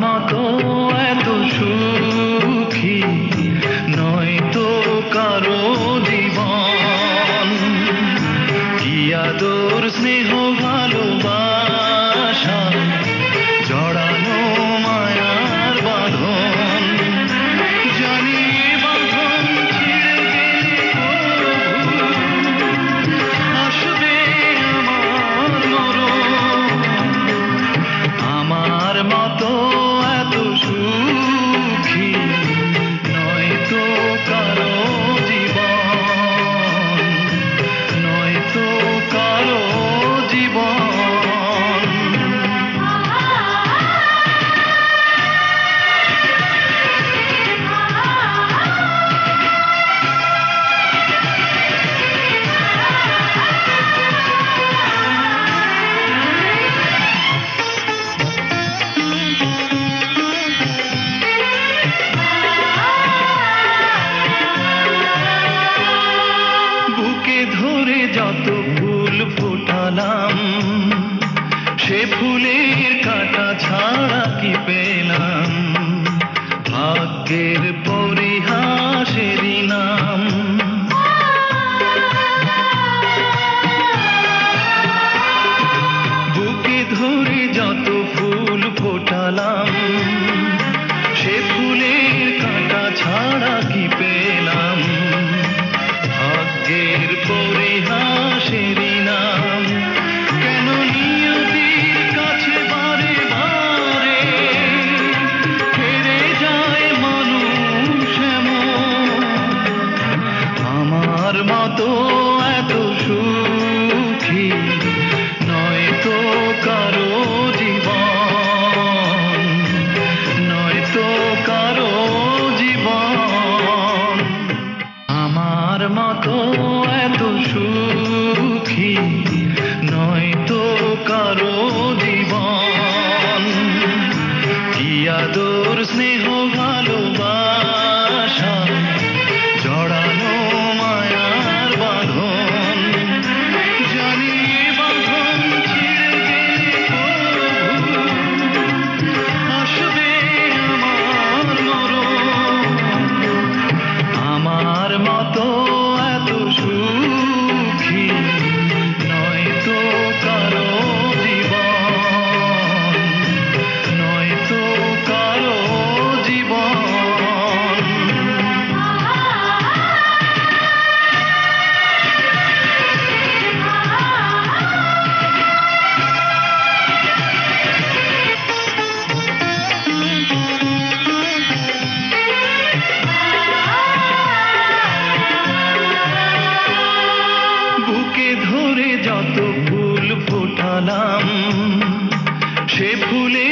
মতো এত সুখী নয় তো কারো জীবন। কি আদর স্নেহ ভালোবাসা জড়ানো মায়ার বাঁধন। জানি বাঁধন ছিঁড়ে গেলে আসবে আমার মরণ। আমার মতো এত সুখী নয় তো কারো জীবন, নয় তো কারো জীবন। বুকে ধরে যত ফুল ফোটালাম সে ফুলের কাঁটা ছাড়া কি পেলাম। ভাগ্যের পরিহাসেরই নাম। বুকে ধরে যত ফুল ফোটালাম সে ফুলের কাঁটা ছাড়া কি পেলাম। ভাগ্যের পরিহাসেরই নাম। কেন নিয়তির কাছে বারে বারে হেরে যায় মানুষ এমন। আমার মতো এত সুখী নয় তো কারো জীবন, নয় তো কারো জীবন। আমার মতো এত সুখী নয় তো কারো জীবন। কি আদর স্নেহ ভালোবাসা জড়ানো মায়ার বাঁধন। জানি বাঁধন ছিঁড়ে গেলে আসবে আমার মরণ। আমার মতো এত সুখী নয় তো কারো জীবন, নয় তো কারো জীবন। বুকে ধরে যত ফুল ফোটালাম সে ফুলে